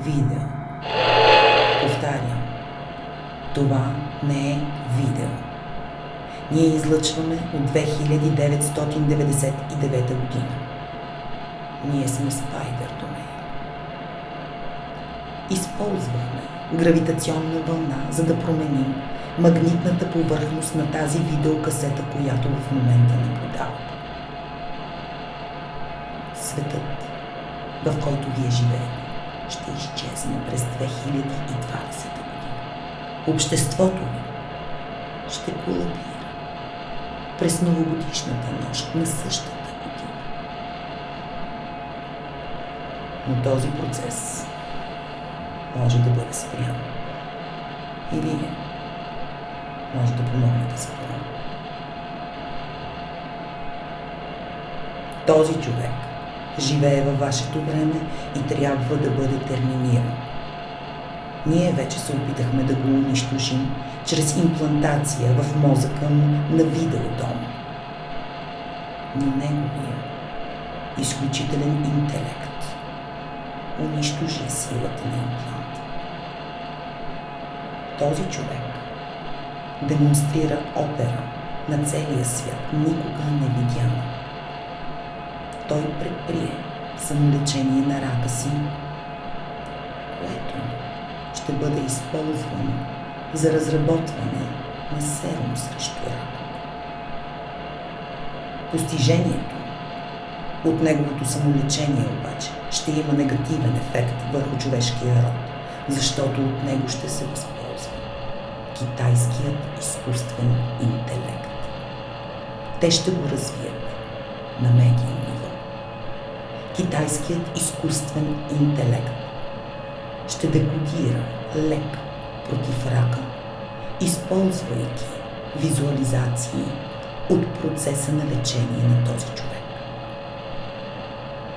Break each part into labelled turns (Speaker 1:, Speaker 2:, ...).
Speaker 1: видео. Повтарям, това не е видео. Ние излъчваме от 2999 година. Ние сме Spider Domain. Използвахме гравитационна вълна, за да променим магнитната повърхност на тази видеокасета, която в момента наблюдавате. Светът, в който вие живеете, ще изчезне през 2020 година. Обществото ви ще колабира през новогодишната нощ на същата година. Но този процес може да бъде спрян. И вие може да помогнете за това. Този човек живее във вашето време и трябва да бъде терминиран. Ние вече се опитахме да го унищожим чрез имплантация в мозъка му на видеодом. Но неговия изключителен интелект унищожи силата на импланта. Този човек демонстрира опера на целия свят, никога не видяна. Той предприе самолечение на рака си, което ще бъде използвано за разработване на серум срещу рак. Постижението от неговото самолечение обаче ще има негативен ефект върху човешкия род, защото от него ще се възползва китайският изкуствен интелект. Те ще го развият на медиен ниво. Китайският изкуствен интелект ще декодира лек против рака, използвайки визуализации от процеса на лечение на този човек.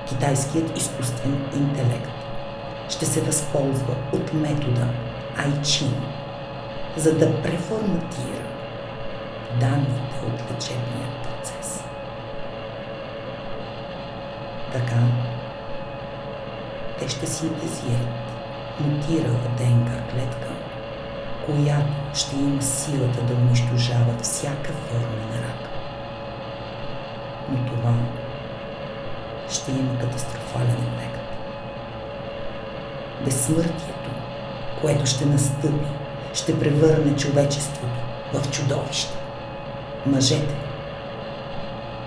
Speaker 1: Китайският изкуствен интелект ще се възползва от метода Айчин, за да преформатира данните от лечебния процес. Така, те ще синтезират мутирала ДНК клетка, която ще има силата да унищожава всяка форма на рак. Но това ще има катастрофален ефект. Безсмъртието, което ще настъпи, ще превърне човечеството в чудовище. Мъжете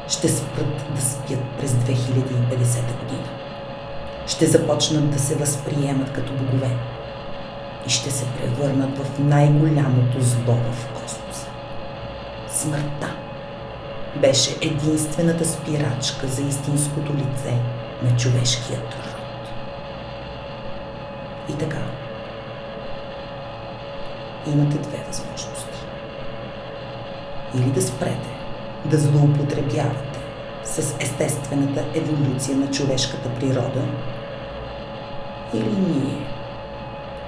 Speaker 1: ще спрат да спят през 2050 година. Ще започнат да се възприемат като богове и ще се превърнат в най-голямото зло в космоса. Смъртта беше единствената спирачка за истинското лице на човешкият род. И така, имате две възможности. Или да спрете да злоупотребявате с естествената еволюция на човешката природа, или ние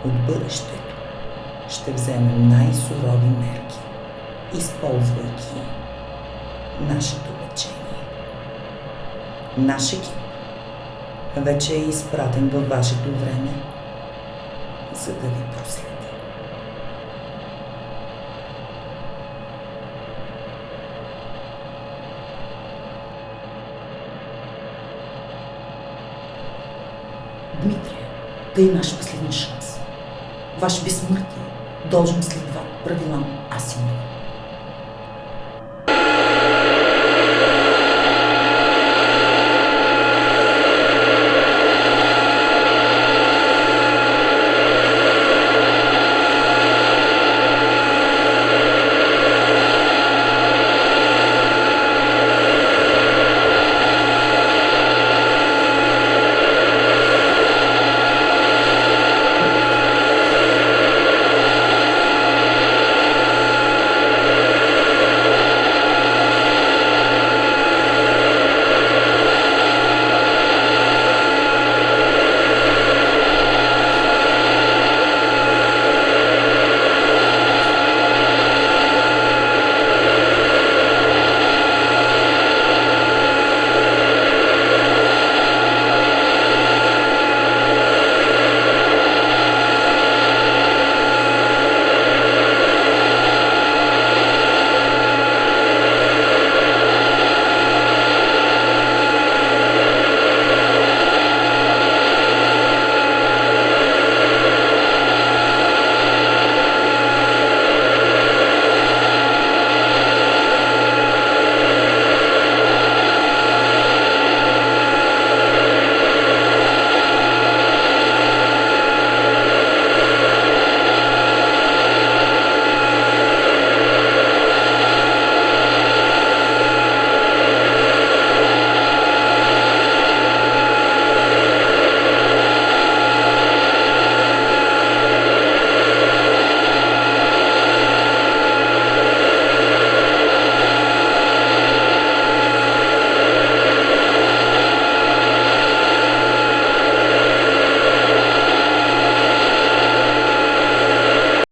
Speaker 1: от бъдещето ще вземем най-сурови мерки, използвайки нашето лечение. Наш екип вече е изпратен във вашето време, за да ви проследи. Дмитрие, тъй наш последен шанс. Ваше безсмъртие должен следва правилам Асимов.